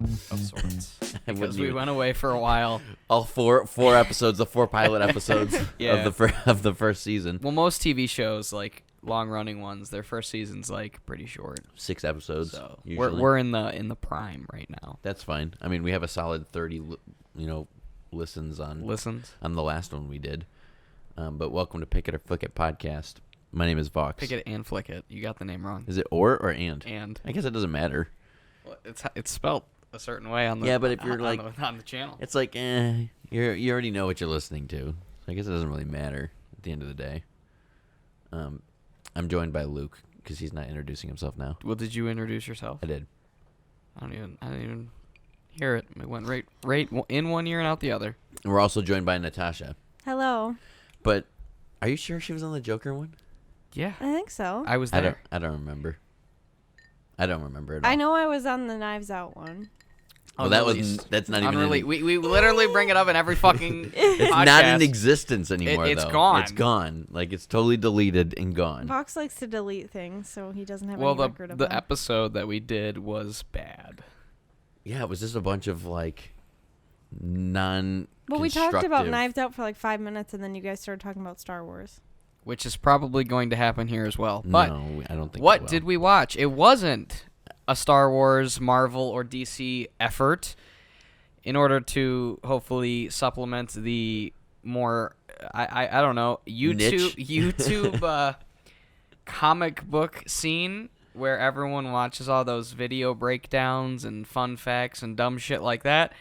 of sorts. Because we went away for a while. All four episodes, the 4 pilot episodes of the first season. Well, most TV shows, like long-running ones, their first season's like pretty short. 6 episodes. So usually. we're in the prime right now. That's fine. I mean, we have a solid 30, listens on the last one we did. But welcome to Pick It or Flick It podcast. My name is Vox. Pick it and flick it. You got the name wrong. Is it or and? And. I guess it doesn't matter. Well, it's spelled a certain way on the but if you're on the channel, it's like you already know what you're listening to. So I guess it doesn't really matter at the end of the day. I'm joined by Luke because he's not introducing himself now. Well, did you introduce yourself? I did. I didn't even hear it. It went right in one ear and out the other. And we're also joined by Natasha. Hello. But are you sure she was on the Joker one? Yeah, I think so. I was there. I don't remember. I don't remember at all. I know I was on the Knives Out one. Well, that's not even. We literally bring it up in every fucking. It's podcast. not in existence anymore. It's though. gone. It's gone. Like it's totally deleted and gone. Vox likes to delete things, so he doesn't have Well, any record of the them. episode that we did was bad. Yeah, it was just a bunch of like non. Well, we talked about Knives Out for like 5 minutes, and then you guys started talking about Star Wars. Which is probably going to happen here as well. But no, I don't think. What did we watch? It wasn't a Star Wars, Marvel, or DC effort. In order to hopefully supplement the more, I don't know, YouTube comic book scene where everyone watches all those video breakdowns and fun facts and dumb shit like that,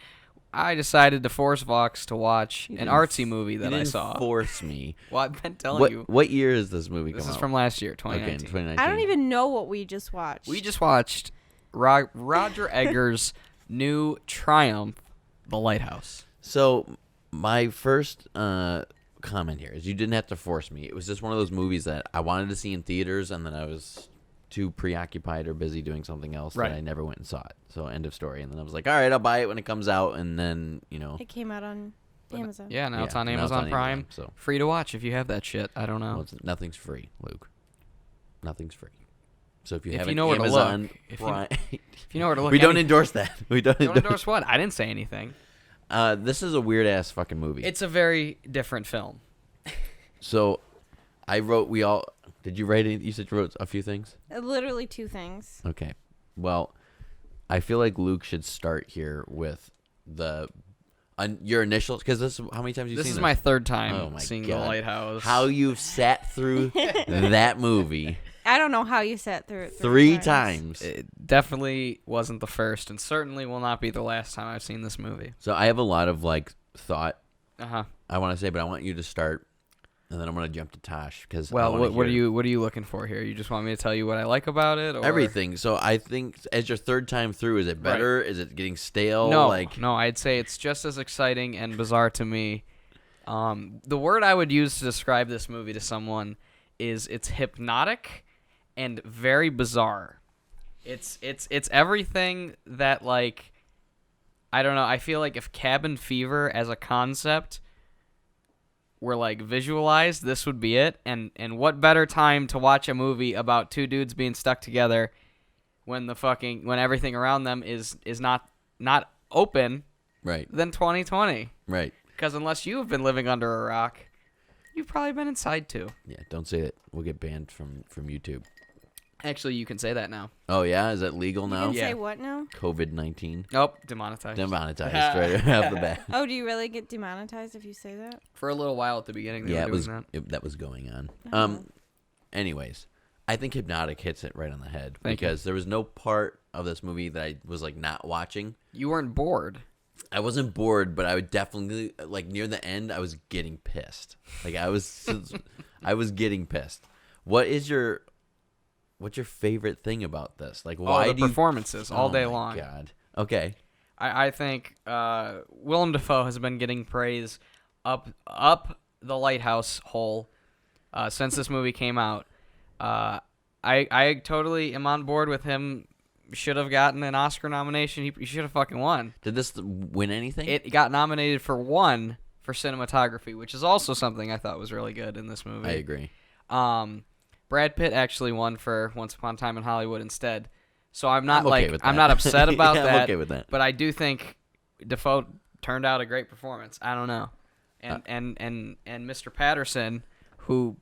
I decided to force Vox to watch an artsy movie that I saw. Force me. Well, I've been telling you. What year is this movie coming out? This is from last year, 2019. Okay, 2019. I don't even know what we just watched. We just watched Roger Eggers' new triumph, The Lighthouse. So my first comment here is you didn't have to force me. It was just one of those movies that I wanted to see in theaters, and then I was too preoccupied or busy doing something else that I never went and saw it. So end of story. And then I was like, all right, I'll buy it when it comes out, and then It came out on Amazon. Yeah, now it's on Amazon Prime. So free to watch if you have that shit. I don't know. Well, nothing's free, Luke. Nothing's free. So if you have Amazon Prime, if you know where to look, we don't endorse that. We don't endorse what? I didn't say anything. This is a weird ass fucking movie. It's a very different film. So, I wrote. Did you write it? You said you wrote a few things. Literally 2 things. Okay. Well, I feel like Luke should start here with your initials, because this is how many times you've seen this? This is my 3rd time seeing The Lighthouse. How you've sat through that movie. I don't know how you sat through it 3 times. It definitely wasn't the first, and certainly will not be the last time I've seen this movie. So I have a lot of thought. I want to say, but I want you to start, and then I'm gonna jump to Tosh because. Well, what are you looking for here? You just want me to tell you what I like about it, or everything? So I think as your 3rd time through, is it better? Right. Is it getting stale? No, I'd say it's just as exciting and bizarre to me. The word I would use to describe this movie to someone is it's hypnotic and very bizarre. It's everything that, like, I don't know, I feel like if Cabin Fever as a concept were like visualized, this would be it. And what better time to watch a movie about 2 dudes being stuck together when everything around them is not open, right, than 2020. Right. Because unless you have been living under a rock, you've probably been inside too. Yeah, don't say that. We'll get banned from YouTube. Actually, you can say that now. Oh, yeah? Is that legal now? You can say what now? COVID-19. Nope, demonetized. Demonetized right off the bat. Oh, do you really get demonetized if you say that? For a little while at the beginning, they were doing that. That was going on. Oh. Anyways, I think Hypnotic hits it right on the head because there was no part of this movie that I was, not watching. You weren't bored. I wasn't bored, but I would definitely, near the end, I was getting pissed. I was getting pissed. What's your favorite thing about this? Why the performances all day long. God. Okay. I think Willem Dafoe has been getting praise up the Lighthouse hole since this movie came out. I totally am on board with him. Should have gotten an Oscar nomination. He should have fucking won. Did this win anything? It got nominated for 1 for cinematography, which is also something I thought was really good in this movie. I agree. Brad Pitt actually won for Once Upon a Time in Hollywood instead. So I'm not okay with I'm that. not upset about Yeah, that. I'm okay with that. But I do think Defoe turned out a great performance. I don't know. And Mr. Patterson, who,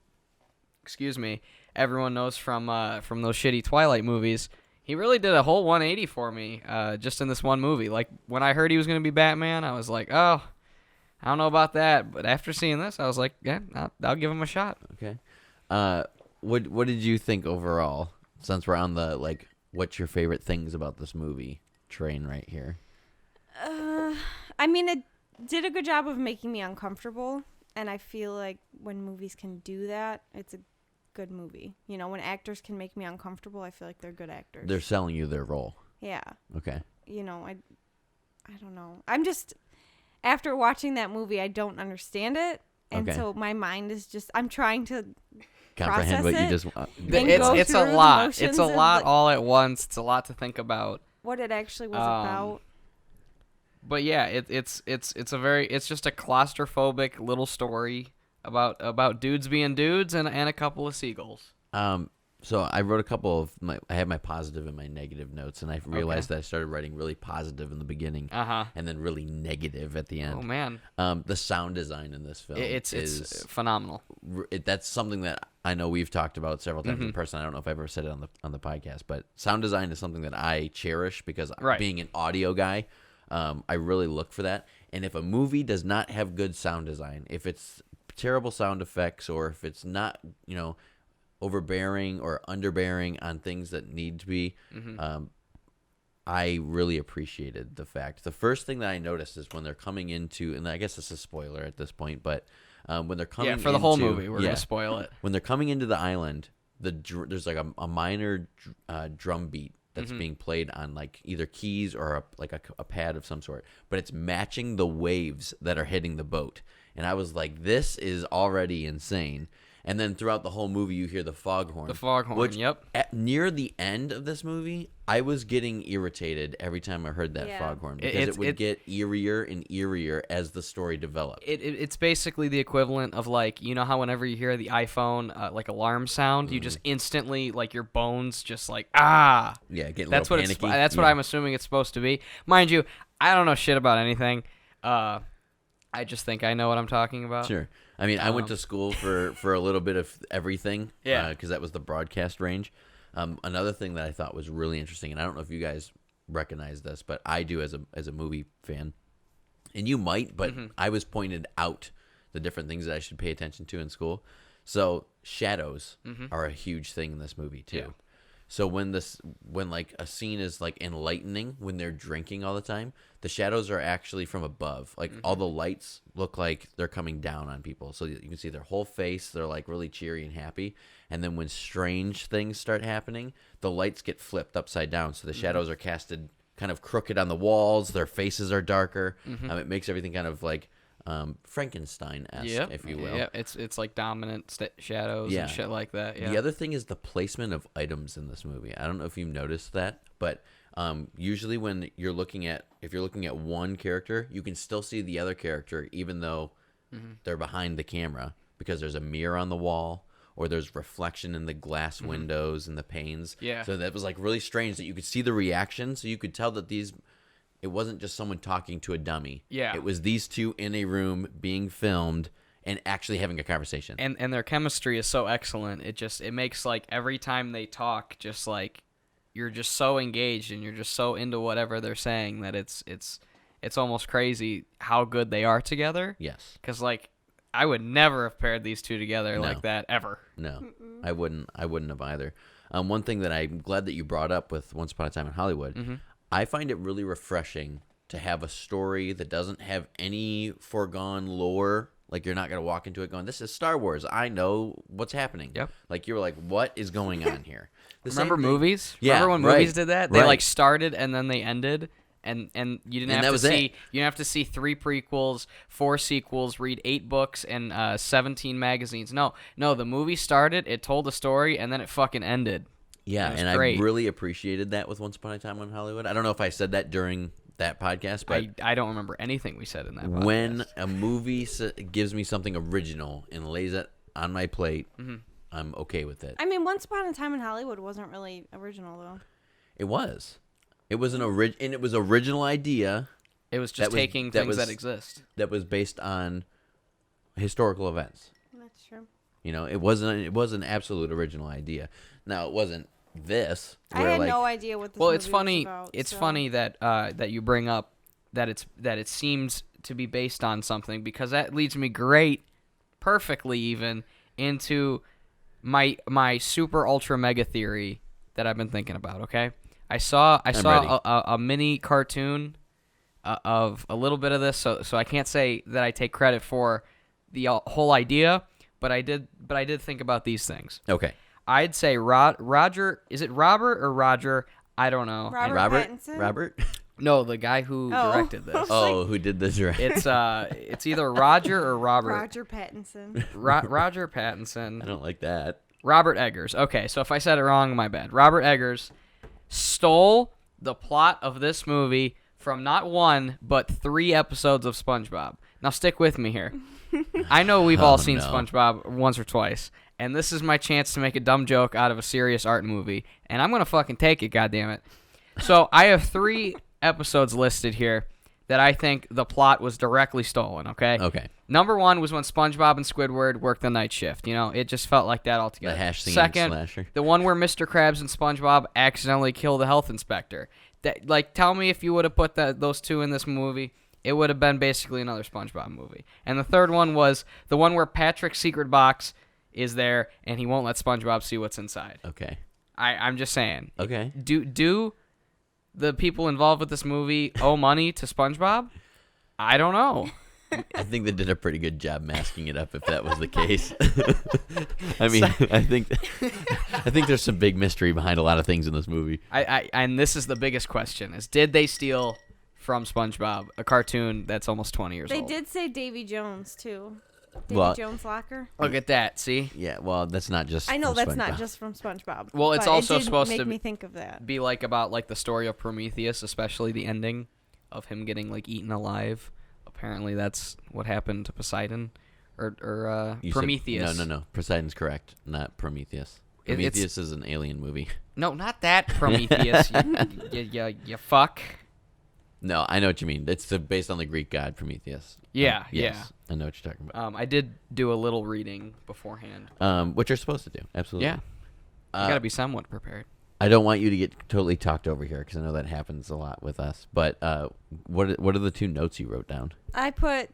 excuse me, everyone knows from those shitty Twilight movies, he really did a whole 180 for me just in this one movie. Like, when I heard he was going to be Batman, I was like, oh, I don't know about that. But after seeing this, I was like, yeah, I'll give him a shot. Okay. What did you think overall? Since we're on the, like, what's your favorite things about this movie train right here? I mean, it did a good job of making me uncomfortable, and I feel like when movies can do that, it's a good movie. You know, when actors can make me uncomfortable, I feel like they're good actors. They're selling you their role. Yeah. Okay. You know, I don't know. I'm just, after watching that movie, I don't understand it, and Okay. so my mind is just, I'm trying to Comprehend what you process just. It's a through the lot. motions It's a of, lot like, all at once. It's a lot to think about. what it actually was about. But yeah, it's just a claustrophobic little story about dudes being dudes and a couple of seagulls. So I wrote a couple of I had my positive and my negative notes, and I realized that I started writing really positive in the beginning, and then really negative at the end. Oh man, the sound design in this film it's phenomenal. That's something that I know we've talked about several times in person. I don't know if I've ever said it on the podcast, but sound design is something that I cherish because being an audio guy, I really look for that. And if a movie does not have good sound design, if it's terrible sound effects, or if it's not, overbearing or underbearing on things that need to be, I really appreciated the fact. The first thing that I noticed is when they're coming into, and I guess this is a spoiler at this point, but when they're coming for the whole movie, we're gonna spoil it. When they're coming into the island, there's like a minor drum beat that's being played on like either keys or a pad of some sort, but it's matching the waves that are hitting the boat. And I was like, this is already insane. And then throughout the whole movie, you hear the foghorn. The foghorn, which, yep. Near the end of this movie, I was getting irritated every time I heard that foghorn, because it would get eerier and eerier as the story developed. It's basically the equivalent of, like, you know how whenever you hear the iPhone like alarm sound, you just instantly, like, your bones just like Yeah, getting that's what panicky. That's what I'm assuming it's supposed to be. Mind you, I don't know shit about anything. I just think I know what I'm talking about. Sure. I mean, I went to school for a little bit of everything. Yeah. Because that was the broadcast range. Another thing that I thought was really interesting, and I don't know if you guys recognize this, but I do as a movie fan, and you might, but I was pointed out the different things that I should pay attention to in school. So shadows are a huge thing in this movie too. Yeah. So when like a scene is like enlightening, when they're drinking all the time, the shadows are actually from above. Like all the lights look like they're coming down on people. So you can see their whole face. They're like really cheery and happy. And then when strange things start happening, the lights get flipped upside down. So the shadows are casted kind of crooked on the walls. Their faces are darker. It makes everything kind of like Frankenstein-esque, if you will. Yeah, it's like dominant shadows and shit like that. Yeah. The other thing is the placement of items in this movie. I don't know if you've noticed that, but usually when if you're looking at one character, you can still see the other character even though they're behind the camera, because there's a mirror on the wall or there's reflection in the glass windows and the panes. Yeah. So that was like really strange that you could see the reaction, so you could tell that it wasn't just someone talking to a dummy. Yeah. It was these two in a room being filmed and actually having a conversation. And their chemistry is so excellent. It makes like every time they talk, just like you're just so engaged and you're just so into whatever they're saying that it's almost crazy how good they are together. Yes. Because like I would never have paired these two together like that ever. No, I wouldn't have either. One thing that I'm glad that you brought up with Once Upon a Time in Hollywood, I find it really refreshing to have a story that doesn't have any foregone lore. Like, you're not going to walk into it going, this is Star Wars. I know what's happening. Yep. Like, you were like, what is going on here? Remember movies? Yeah, remember when movies did that? They like started and then they ended. And you didn't have to see 3 prequels, 4 sequels, read 8 books, and 17 magazines. No, the movie started, it told a story, and then it fucking ended. Yeah, and I really appreciated that with Once Upon a Time in Hollywood. I don't know if I said that during that podcast, but I don't remember anything we said in that podcast. When a movie gives me something original and lays it on my plate, I'm okay with it. I mean, Once Upon a Time in Hollywood wasn't really original, though. It was. It was an original idea. It was just taking things that exist. That was based on historical events. That's true. You know, it wasn't an absolute original idea. Now, it wasn't this. I had no idea what this movie it's funny. was about. It's funny that that you bring up that it seems to be based on something, because that leads me perfectly even into my super ultra mega theory that I've been thinking about. Okay, I saw a mini cartoon of a little bit of this, so I can't say that I take credit for the whole idea, but I did think about these things. Okay. I'd say Roger. Is it Robert or Roger? I don't know. Robert Pattinson? Robert? No, the guy who directed this. Who did this? Right? It's either Roger or Robert. Roger Pattinson. Roger Pattinson. I don't like that. Robert Eggers. Okay, so if I said it wrong, my bad. Robert Eggers stole the plot of this movie from not 1 but 3 episodes of SpongeBob. Now stick with me here. I know we've all seen SpongeBob once or twice, and this is my chance to make a dumb joke out of a serious art movie, and I'm gonna fucking take it, goddammit. So I have 3 episodes listed here that I think the plot was directly stolen, okay? Okay. Number 1 was when SpongeBob and Squidward worked the night shift. You know, it just felt like that altogether. The hash singing Second, slasher. the one where Mr. Krabs and SpongeBob accidentally kill the health inspector. Tell me if you would have put those 2 in this movie, it would have been basically another SpongeBob movie. And the third one was the one where Patrick's secret box is there, and he won't let SpongeBob see what's inside. Okay. I'm just saying. Okay. Do the people involved with this movie owe money to SpongeBob? I don't know. I think they did a pretty good job masking it up if that was the case. I mean, I think there's some big mystery behind a lot of things in this movie. And this is the biggest question: is did they steal from SpongeBob, a cartoon that's almost 20 years old? They did say Davy Jones too. Davy Jones locker. Look at that. See? Yeah. Well, that's not just. I know from that's SpongeBob. not just from SpongeBob. Well, it's but also it did supposed make to me think of that. Be like about like the story of Prometheus, especially the ending of him getting like eaten alive. Apparently, that's what happened to Poseidon, or Prometheus. No. Poseidon's correct, not Prometheus. Prometheus is an alien movie. No, not that Prometheus. you fuck. No, I know what you mean. It's based on the Greek god Prometheus. Yeah, yes, I know what you're talking about. I did do a little reading beforehand. What you're supposed to do, absolutely. Yeah, you gotta be somewhat prepared. I don't want you to get totally talked over here because I know that happens a lot with us. But what are the 2 notes you wrote down? I put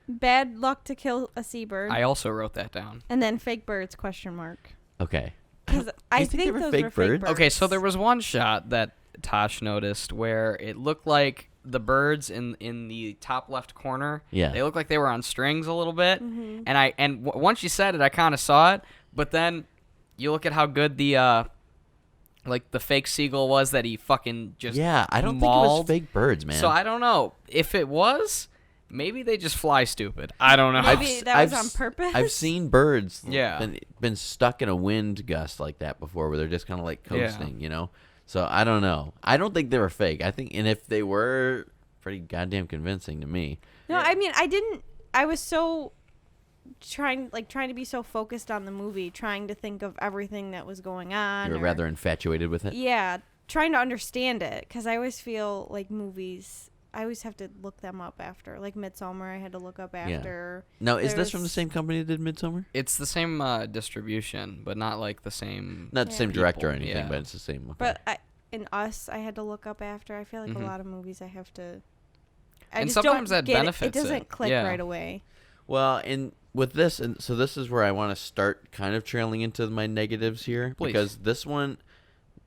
bad luck to kill a seabird. I also wrote that down. And then fake birds ? Okay. Because I think they were those fake were fake birds? birds. Okay, so there was one shot that Tosh noticed where it looked like the birds in the top left corner. Yeah. They looked like they were on strings a little bit. Mm-hmm. And once you said it, I kind of saw it. But then you look at how good the the fake seagull was that he fucking just I don't mauled. think it was fake birds, man. So I don't know if it was. Maybe they just fly stupid. I don't know. Maybe that was on purpose. I've seen birds Yeah. been stuck in a wind gust like that before where they're just kind of like coasting, you know? So I don't know. I don't think they were fake. I think, and if they were, pretty goddamn convincing to me. No, I mean, I was so trying to be so focused on the movie, trying to think of everything that was going on. You were rather infatuated with it? Yeah, trying to understand it, because I always feel like movies, I always have to look them up after. Like Midsommar, I had to look up after. Yeah. Now, is this from the same company that did Midsommar? It's the same distribution, but not like the same. Not the same director or anything, Yeah. but it's the same. Okay. But in Us, I had to look up after. I feel like a lot of movies I have to. I And just sometimes don't that get benefits it. It doesn't it. click Yeah. right away. Well, and with this, and so this is where I want to start kind of trailing into my negatives here. Please. Because this one,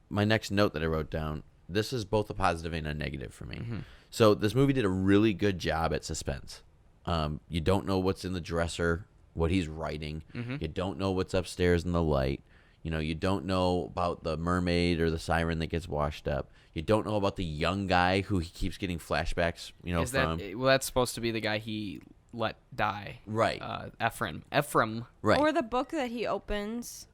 my next note that I wrote down, this is both a positive and a negative for me. Mm-hmm. So this movie did a really good job at suspense. You don't know what's in the dresser, what he's writing. Mm-hmm. You don't know what's upstairs in the light. You know, you don't know about the mermaid or the siren that gets washed up. You don't know about the young guy who he keeps getting flashbacks, you know, from. That's supposed to be the guy he let die. Right. Ephraim. Right. Or the book that he opens,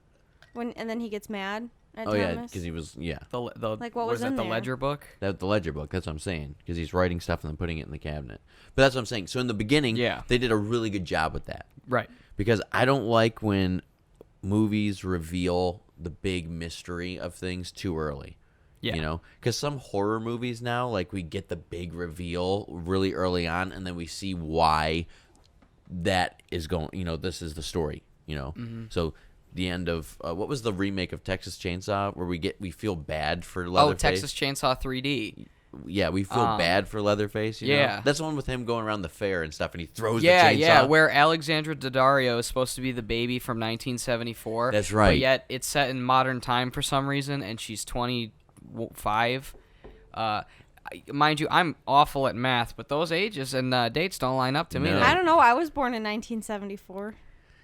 and then he gets mad at Thomas. Yeah, because he was, The Like, what was in the there? ledger book? The ledger book, that's what I'm saying. Because he's writing stuff and then putting it in the cabinet. But that's what I'm saying. So in the beginning, they did a really good job with that. Right. Because I don't like when movies reveal the big mystery of things too early. Yeah. You know, because some horror movies now, like we get the big reveal really early on, and then we see why that is going. You know, this is the story. You know, so the end of what was the remake of Texas Chainsaw where we feel bad for Leatherface? Texas Chainsaw 3D. Yeah, we feel bad for Leatherface. You know? That's the one with him going around the fair and stuff, and he throws the chainsaw. Yeah, where Alexandra Daddario is supposed to be the baby from 1974. That's right. But yet it's set in modern time for some reason, and she's 25. Mind you, I'm awful at math, but those ages and dates don't line up to me. No. I don't know. I was born in 1974.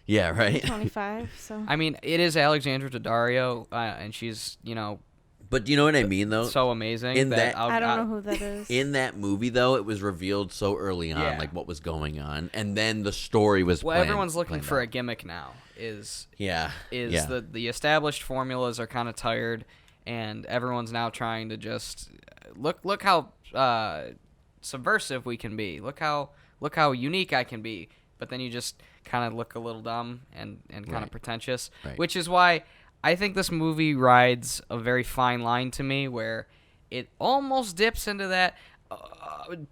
Yeah, right. 25. So I mean, it is Alexandra Daddario, and she's, you know, But you know what I mean, though? so amazing. In that that- I don't know who that is. In that movie, though, it was revealed so early on, like what was going on, and then the story was. Well, everyone's looking for out. a gimmick now. Is Yeah. the established formulas are kind of tired, and everyone's now trying to just look how subversive we can be. Look how unique I can be. But then you just kind of look a little dumb and kind of pretentious, which is why I think this movie rides a very fine line to me, where it almost dips into that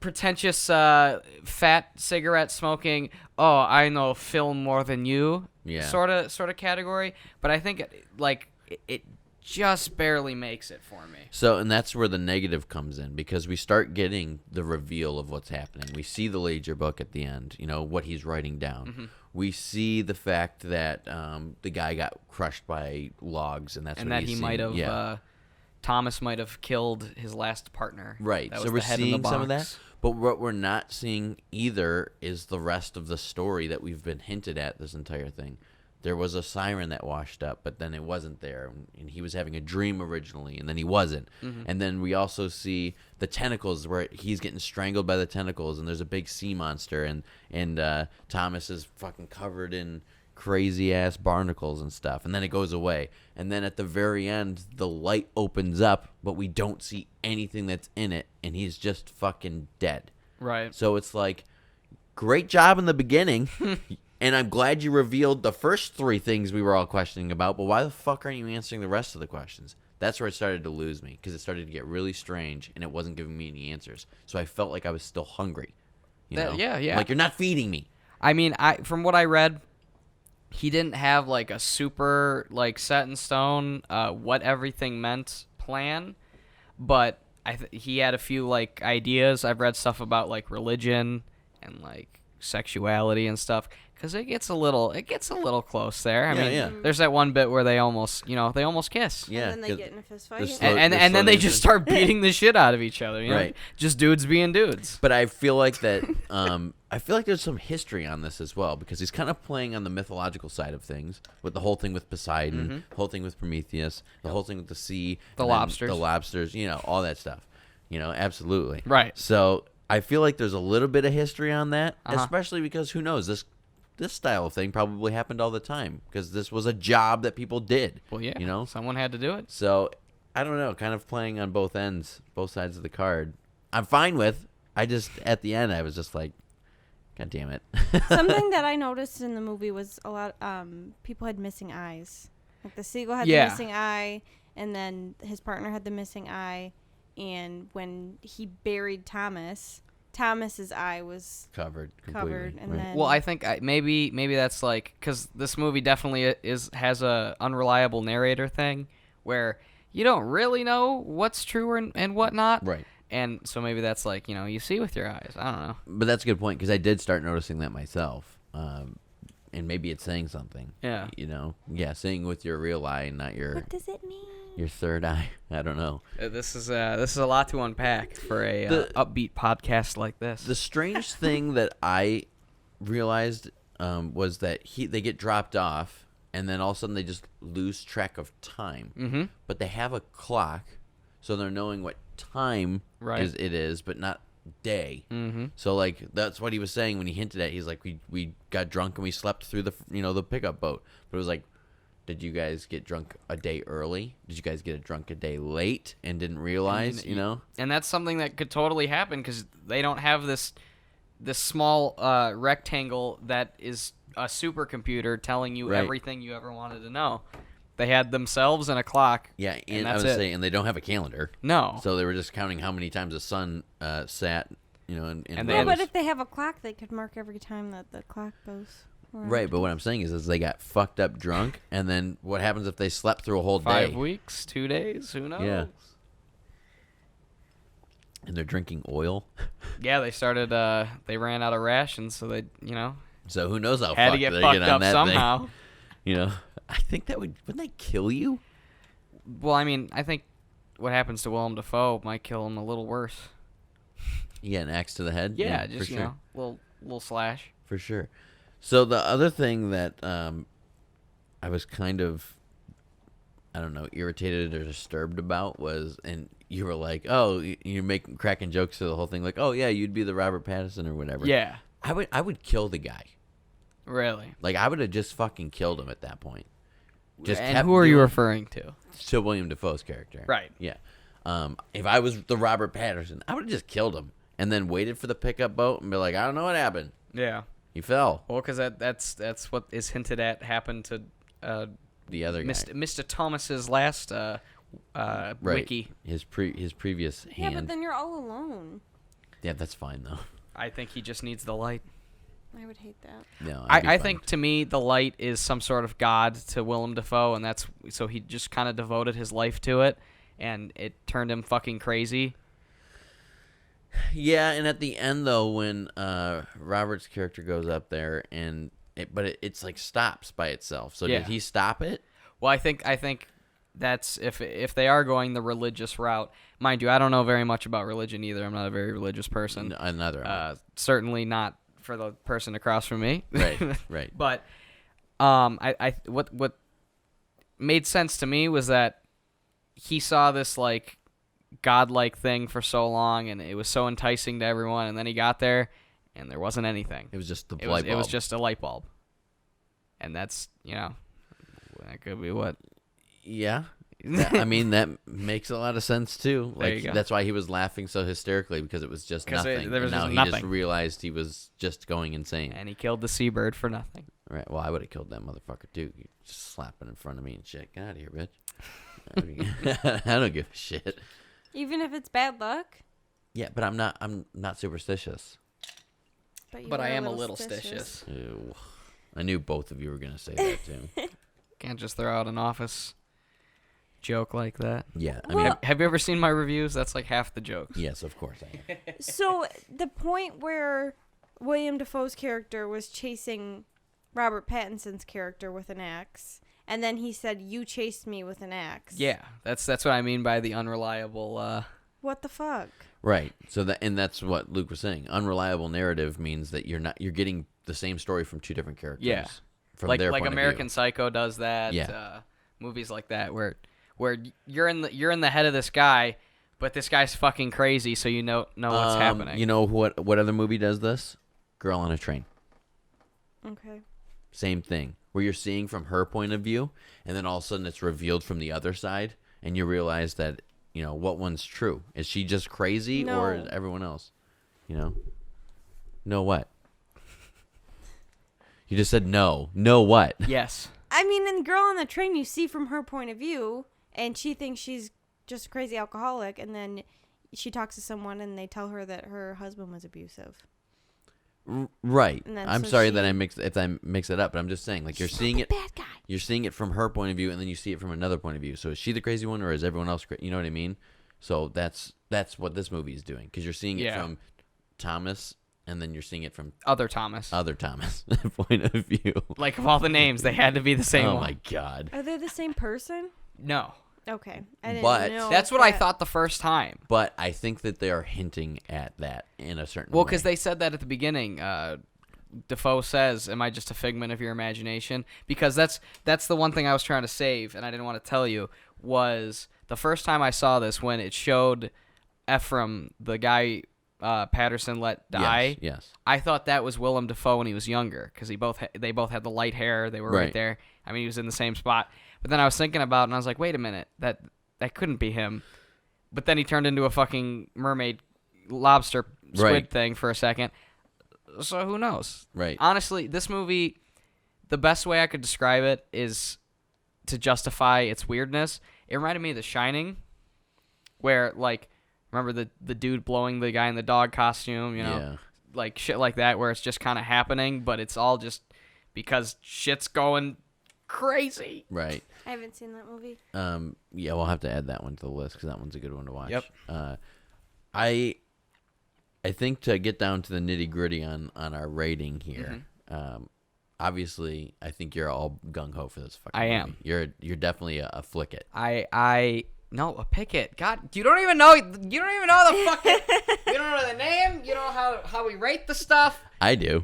pretentious fat cigarette smoking. Oh, I know film more than you. Yeah. Sort of category. But I think it just barely makes it for me. So, and that's where the negative comes in, because we start getting the reveal of what's happening. We see the ledger book at the end, you know, what he's writing down. Mm-hmm. We see the fact that the guy got crushed by logs, and that's And what that he's he might seeing. have, Thomas might have killed his last partner. Right. That So was we're the head in the seeing some of that. box. But what we're not seeing either is the rest of the story that we've been hinted at this entire thing. There was a siren that washed up, but then it wasn't there. And he was having a dream originally, and then he wasn't. Mm-hmm. And then we also see the tentacles where he's getting strangled by the tentacles, and there's a big sea monster, and Thomas is fucking covered in crazy-ass barnacles and stuff. And then it goes away. And then at the very end, the light opens up, but we don't see anything that's in it, and he's just fucking dead. Right. So it's like, great job in the beginning, and I'm glad you revealed the first three things we were all questioning about, but why the fuck aren't you answering the rest of the questions? That's where it started to lose me, because it started to get really strange, and it wasn't giving me any answers. So I felt like I was still hungry. You know? Yeah. Like, you're not feeding me. I mean, from what I read, he didn't have like a super like set in stone what everything meant plan, but he had a few like ideas. I've read stuff about like religion and like sexuality and stuff, because it gets a little close there. I mean, there's that one bit where they almost kiss. Yeah. And then they get in a fist fight. And then they just start beating the shit out of each other. You know? Right. Just dudes being dudes. But I feel like that. I feel like there's some history on this as well, because he's kind of playing on the mythological side of things with the whole thing with Poseidon, the whole thing with Prometheus, the whole thing with the sea, The and then lobsters. the lobsters, you know, all that stuff. You know, absolutely. Right. So I feel like there's a little bit of history on that, Uh-huh. especially because who knows, this style of thing probably happened all the time, because this was a job that people did. Well, yeah. You know, Someone had to do it. so I don't know, kind of playing on both ends, both sides of the card. I'm fine with. I just at the end I was just like, God damn it. Something that I noticed in the movie was a lot. People had missing eyes. Like the seagull had Yeah. the missing eye, and then his partner had the missing eye. And when he buried Thomas's eye was covered completely. and right. then Well, I think maybe that's like, because this movie definitely has a unreliable narrator thing where you don't really know what's true and whatnot. Right. And so maybe that's like, you know, you see with your eyes. I don't know. But that's a good point, because I did start noticing that myself. And maybe it's saying something. Yeah. You know? Yeah, seeing with your real eye and not your what does it mean? your third eye. I don't know. This is a lot to unpack for a upbeat podcast like this. The strange thing that I realized was that they get dropped off, and then all of a sudden they just lose track of time. Mm-hmm. But they have a clock, so they're knowing what time Right. it is, but not day. Mm-hmm. So like that's what he was saying when he hinted at. He's like, we got drunk and we slept through the pickup boat. But it was like, did you guys get drunk a day early? Did you guys get drunk a day late and didn't realize? You know. And that's something that could totally happen, because they don't have this small rectangle that is a supercomputer telling you Right. everything you ever wanted to know. They had themselves and a clock. Yeah, and that's I was it. saying, and they don't have a calendar. No. So they were just counting how many times the sun sat, in And Yeah, they but if they have a clock, they could mark every time that the clock goes around. Right, but what I'm saying is they got fucked up drunk, and then what happens if they slept through a whole day? 5 weeks, 2 days, who knows? Yeah. And they're drinking oil. Yeah, they started. They ran out of rations, so they, So who knows how had to fucked get they fucked get on up that somehow. thing. I think wouldn't they kill you? Well, I mean, I think what happens to Willem Dafoe might kill him a little worse. Yeah, an axe to the head. Yeah, for just sure. little slash. For sure. So the other thing that I was kind of, I don't know, irritated or disturbed about was, and you were like, oh, you're cracking jokes to the whole thing, like, oh yeah, you'd be the Robert Pattinson or whatever. Yeah. I would kill the guy. Really? Like, I would have just fucking killed him at that point. Just And kept who are you doing- referring to? To William Dafoe's character. Right. Yeah. If I was the Robert Pattinson, I would have just killed him and then waited for the pickup boat and be like, I don't know what happened. Yeah. He fell. Well, because that's what is hinted at happened to The other guy. Mr. Thomas's last Right. wiki. His previous Yeah, hand. but then you're all alone. Yeah, that's fine though. I think he just needs the light. I would hate that. No, I'd be I fine. think to me the light is some sort of god to Willem Dafoe, and that's so he just kind of devoted his life to it, and it turned him fucking crazy. Yeah, and at the end though, when Robert's character goes up there and it's like stops by itself. So Yeah. did he stop it? Well, I think that's if they are going the religious route, mind you, I don't know very much about religion either. I'm not a very religious person. Another. Certainly not for the person across from me. Right. Right. But what made sense to me was that he saw this like godlike thing for so long, and it was so enticing to everyone, and then he got there, and there wasn't anything. It was just the It light bulb. was just a light bulb, and that's that could be what. Yeah. I mean, that makes a lot of sense too. There Like you go. that's why he was laughing so hysterically, because it was just 'Cause nothing. there was and now just he nothing. just realized he was just going insane. And he killed the seabird for nothing. Right. Well, I would have killed that motherfucker too. You just slapping in front of me and shit. Get out of here, bitch. I don't give a shit. Even if it's bad luck. Yeah, but I'm not superstitious. But I am a little stitious. Ew. I knew both of you were gonna say that too. Can't just throw out an office joke like that. Yeah. I Well- mean, Have you ever seen my reviews? That's like half the jokes. yes, of course I am. So the point where William Dafoe's character was chasing Robert Pattinson's character with an axe, and then he said, "You chased me with an axe." Yeah, that's what I mean by the unreliable. What the fuck? Right. So that's what Luke was saying. Unreliable narrative means that you're getting the same story from two different characters. Yeah. From like their point American of view. Psycho does that. Yeah. Movies like that where you're in the head of this guy, but this guy's fucking crazy, so you know what's happening. You know what other movie does this? Girl on a Train. Okay. Same thing. Where you're seeing from her point of view, and then all of a sudden it's revealed from the other side, and you realize that, what one's true. Is she just crazy or No. is everyone else? No what? You just said no. No what? Yes. I mean, in Girl on the Train, you see from her point of view, and she thinks she's just a crazy alcoholic, and then she talks to someone, and they tell her that her husband was abusive. Right. And then I'm so sorry she- that I mix it up, but I'm just saying, like, you're She's seeing not it. the bad guy. You're seeing it from her point of view, and then you see it from another point of view. So is she the crazy one, or is everyone else crazy? You know what I mean? So that's what this movie is doing, because you're seeing it Yeah. from Thomas, and then you're seeing it from Other Thomas. other Thomas point of view. Like of all the names, they had to be the same Oh one. my god! Are they the same person? No. Okay. I didn't But know That's what I that. thought the first time. But I think that they are hinting at that in a certain Well, way. because they said that at the beginning. Defoe says, "Am I just a figment of your imagination?" Because that's the one thing I was trying to save, and I didn't want to tell you, was the first time I saw this when it showed Ephraim, the guy Patterson let die. Yes. I thought that was Willem Dafoe when he was younger, because they both had the light hair. They were right Right. there. I mean, he was in the same spot. But then I was thinking about it, and I was like, wait a minute, that couldn't be him. But then he turned into a fucking mermaid lobster squid Right. thing for a second. So who knows? Right. Honestly, this movie, the best way I could describe it is to justify its weirdness. It reminded me of The Shining, where like remember the dude blowing the guy in the dog costume, like shit like that, where it's just kind of happening, but it's all just because shit's going crazy. Right. I haven't seen that movie. Yeah, we'll have to add that one to the list because that one's a good one to watch. Yep. I think to get down to the nitty gritty on our rating here, obviously I think you're all gung ho for this fucking movie. am. You're definitely a flick it. No, a picket. God, you don't even know the fucking. You don't know the name. You don't know how we rate the stuff. I do.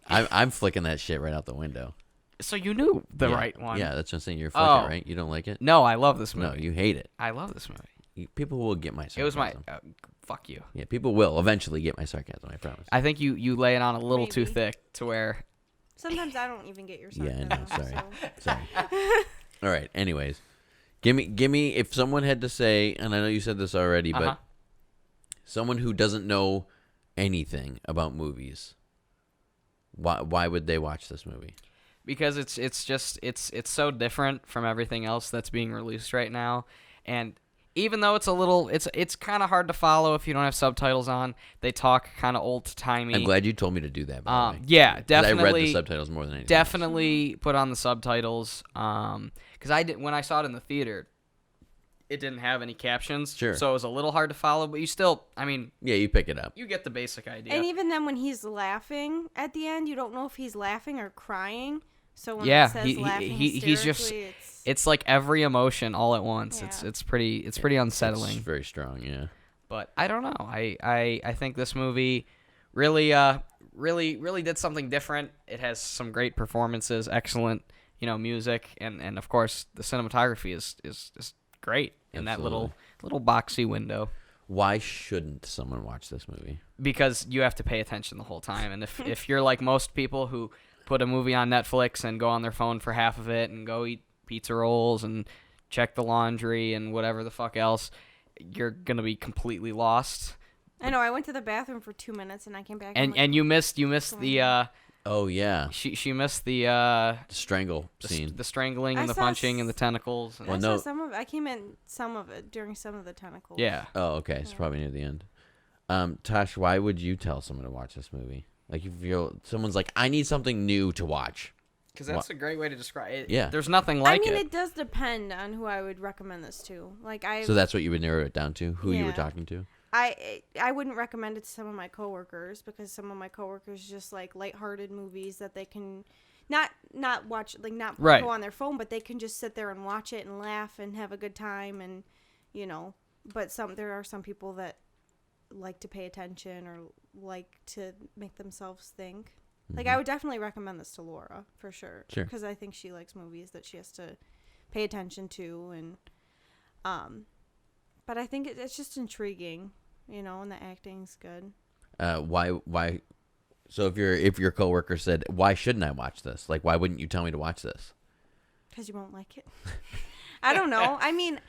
I'm flicking that shit right out the window. So you knew the right one. Yeah, that's what I'm saying. You're flicking it, right? You don't like it? No, I love this movie. No, you hate it. I love this movie. People will get my sarcasm. It was my. Fuck you. Yeah, people will eventually get my sarcasm. I promise. I think you lay it on a little too Maybe. thick to where. Sometimes I don't even get your Yeah, sarcasm. I know. Sorry. So. Sorry. All right. Anyways, give me if someone had to say, and I know you said this already, but someone who doesn't know anything about movies, why would they watch this movie? Because it's so different from everything else that's being released right now, and even though it's kind of hard to follow if you don't have subtitles on. They talk kind of old-timey. I'm glad you told me to do that, by the way. Yeah, definitely. I read the subtitles more than anything. Definitely put on the subtitles. Because I did when I saw it in the theater, it didn't have any captions. Sure. So it was a little hard to follow, but you still, Yeah, you pick it up. you get the basic idea. And even then, when he's laughing at the end, you don't know if he's laughing or crying. So when Yeah, it says he- laughing he's just- hysterically, It's like every emotion all at once. Yeah. It's pretty unsettling. It's very strong, yeah. But I don't know. I think this movie really did something different. It has some great performances, excellent, music, and of course the cinematography is great in that little boxy window. Why shouldn't someone watch this movie? Because you have to pay attention the whole time, and if you're like most people who put a movie on Netflix and go on their phone for half of it and go eat pizza rolls and check the laundry and whatever the fuck else, you're gonna be completely lost. I know. I went to the bathroom for 2 minutes and I came back. And you missed the Oh yeah, she missed the the strangle scene. the strangling I and the saw punching and the tentacles. And Well, I no. saw some of. I came in some of it during some of the tentacles. yeah. Oh, okay. It's probably near the end. Tosh, why would you tell someone to watch this movie? Like, if someone's like, I need something new to watch. Because that's a great way to describe it. Yeah. There's nothing like I mean, it. it does depend on who I would recommend this to. So that's what you would narrow it down to? Who you were Yeah. talking to? I wouldn't recommend it to some of my coworkers because some of my coworkers just like lighthearted movies that they can not watch, like not Right. go on their phone, but they can just sit there and watch it and laugh and have a good time, and But there are some people that like to pay attention or like to make themselves think. Like, I would definitely recommend this to Laura for sure. Sure. Because I think she likes movies that she has to pay attention to, and but I think it's just intriguing, and the acting's good. Why? So if your coworker said, why shouldn't I watch this? Like, why wouldn't you tell me to watch this? Because you won't like it. I don't know. I mean,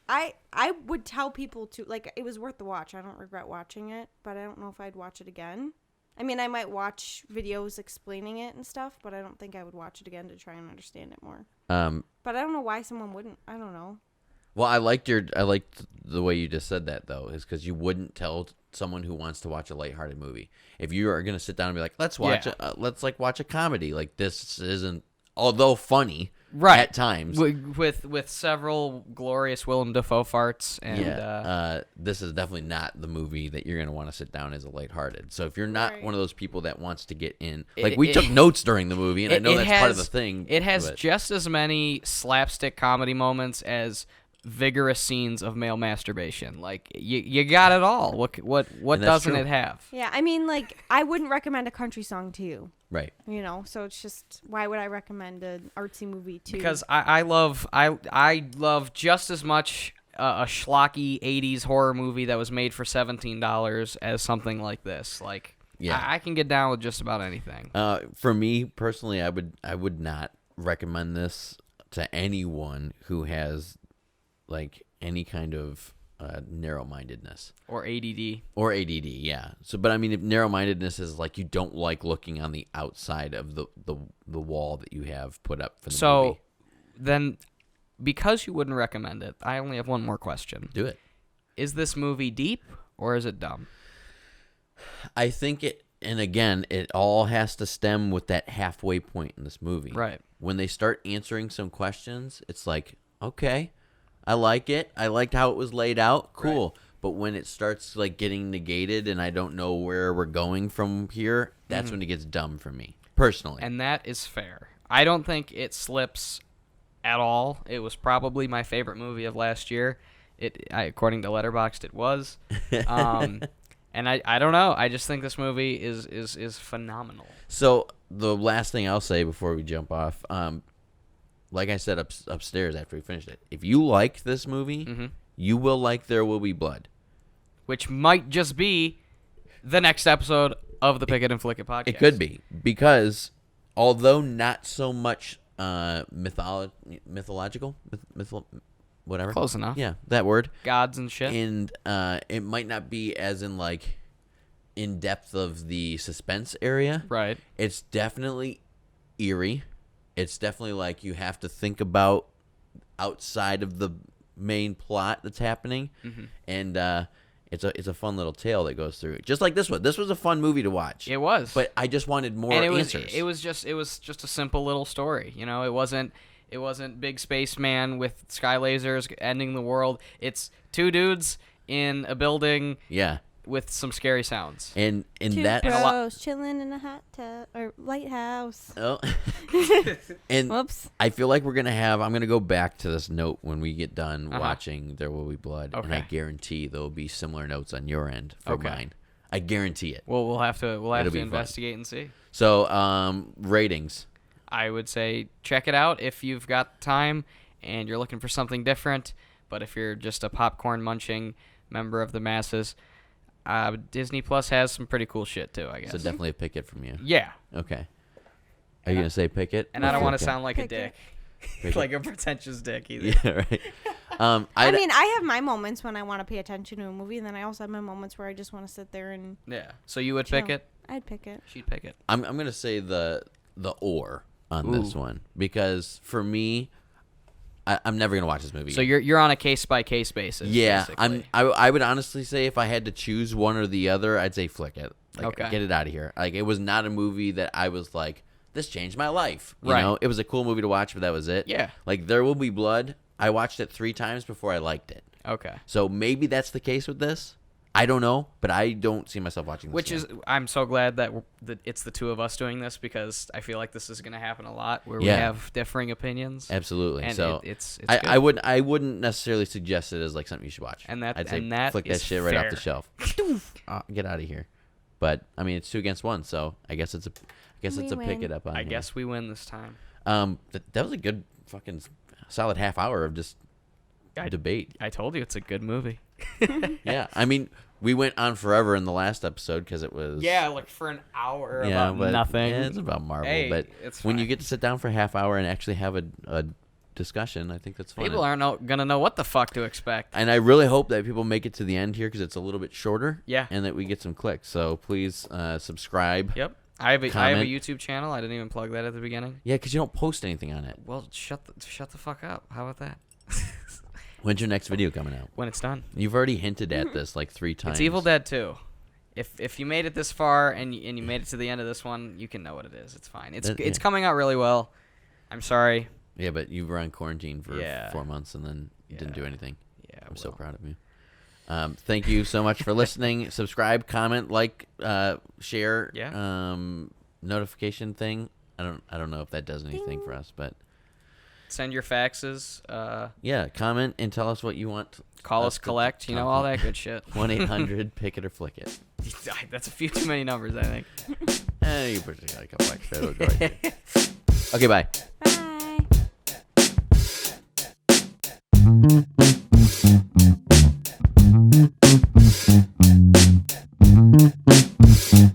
I would tell people to, like, it was worth the watch. I don't regret watching it, but I don't know if I'd watch it again. I mean, I might watch videos explaining it and stuff, but I don't think I would watch it again to try and understand it more. But I don't know why someone wouldn't. I don't know. Well, I liked the way you just said that, though, is because you wouldn't tell someone who wants to watch a lighthearted movie. If you are going to sit down and be like, let's watch watch a comedy, like, this isn't, although funny, Right. at times. With several glorious Willem Dafoe farts. And, this is definitely not the movie that you're going to want to sit down as a lighthearted. So if you're not one of those people that wants to get in, like, we took notes during the movie, and I know that's part of the thing. It has just as many slapstick comedy moments as vigorous scenes of male masturbation. Like, you got it all. What doesn't true. it have? Yeah, I mean, like, I wouldn't recommend a country song to you. Right. So it's just, why would I recommend an artsy movie to? Because I love just as much a schlocky 80s horror movie that was made for $17 as something like this. Like, Yeah. I can get down with just about anything. For me personally, I would not recommend this to anyone who has, like, any kind of narrow-mindedness Or ADD. or ADD. Yeah. So, but I mean, if narrow-mindedness is like you don't like looking on the outside of the wall that you have put up for the movie. then because you wouldn't recommend it, I only have one more question. Do it. Is this movie deep or is it dumb? I think it, and again, it all has to stem with that halfway point in this movie. Right. When they start answering some questions, it's like, okay, I like it. I liked how it was laid out. Cool. Right. But when it starts like getting negated and I don't know where we're going from here, that's when it gets dumb for me, personally. And that is fair. I don't think it slips at all. It was probably my favorite movie of last year. According to Letterboxd, it was. And I don't know. I just think this movie is phenomenal. So the last thing I'll say before we jump off, like I said upstairs after we finished it, if you liked this movie, you will like There Will Be Blood. Which might just be the next episode of the Pick It and Flick It podcast. It could be. Because although not so much mythological, whatever. Close enough. Yeah, that word. Gods and shit. And it might not be as in like in depth of the suspense area. Right. It's definitely eerie. It's definitely like you have to think about outside of the main plot that's happening. And it's a fun little tale that goes through it. Just like this one. This was a fun movie to watch. It was. But I just wanted more answers. It was just a simple little story. You know, it wasn't big spaceman with sky lasers ending the world. It's two dudes in a building. Yeah. With some scary sounds. And two that bros chilling in a hot tub or lighthouse. Oh. And whoops. I feel like I'm gonna go back to this note when we get done watching There Will Be Blood. Okay. And I guarantee there will be similar notes on your end for mine. I guarantee it. Well, we'll have to investigate and see. So, ratings. I would say check it out if you've got time and you're looking for something different. But if you're just a popcorn munching member of the masses, Disney Plus has some pretty cool shit too, I guess. So definitely a pick it from you. Yeah. Okay. Are you going to say pick it? And I don't want to sound like a dick. Like a pretentious dick either. Yeah, right. I mean, I have my moments when I want to pay attention to a movie, and then I also have my moments where I just want to sit there and yeah. So you would chill. pick it? I'd pick it. She'd pick it. I'm going to say the or on this one because for me, I'm never gonna watch this movie. So you're on a case by case basis. Yeah, basically. I would honestly say if I had to choose one or the other, I'd say flick it. Like, okay. Get it out of here. Like it was not a movie that I was like, this changed my life. You right. know, it was a cool movie to watch, but that was it. Yeah. Like There Will Be Blood. I watched it 3 times before I liked it. Okay. So maybe that's the case with this. I don't know, but I don't see myself watching this. Which is, I'm so glad that it's the two of us doing this because I feel like this is going to happen a lot where we have differing opinions. Absolutely. And so it's I wouldn't necessarily suggest it as like something you should watch. And I'd say flick that shit fair. right off the shelf. Get out of here. But I mean, it's 2 against 1, so I guess it's a pick it up on. I guess we win this time. That was a good fucking solid half hour of just debate. I told you it's a good movie. Yeah, I mean, we went on forever in the last episode because it was like for an hour about nothing. Yeah, it's about Marvel, hey, but when you get to sit down for a half hour and actually have a discussion, I think that's fun. People aren't gonna know what the fuck to expect. And I really hope that people make it to the end here because it's a little bit shorter. Yeah, and that we get some clicks. So please subscribe. Yep. I have a YouTube channel. I didn't even plug that at the beginning. Yeah, because you don't post anything on it. Well, shut the fuck up. How about that? When's your next video coming out? When it's done. You've already hinted at this like 3 times. It's Evil Dead 2. If you made it this far and you made it to the end of this one, you can know what it is. It's fine. It's coming out really well. I'm sorry. Yeah, but you were on quarantine for 4 months and then didn't do anything. Yeah, I'm so proud of you. Thank you so much for listening. Subscribe, comment, like, share. Yeah. Notification thing. I don't know if that does anything for us, but send your faxes. Yeah, comment and tell us what you want. Call us, collect. You know, all that good shit. 1-800 pick it or flick it. That's a few too many numbers, I think. You put a couple extra. It'll go right there. Okay, bye. Bye.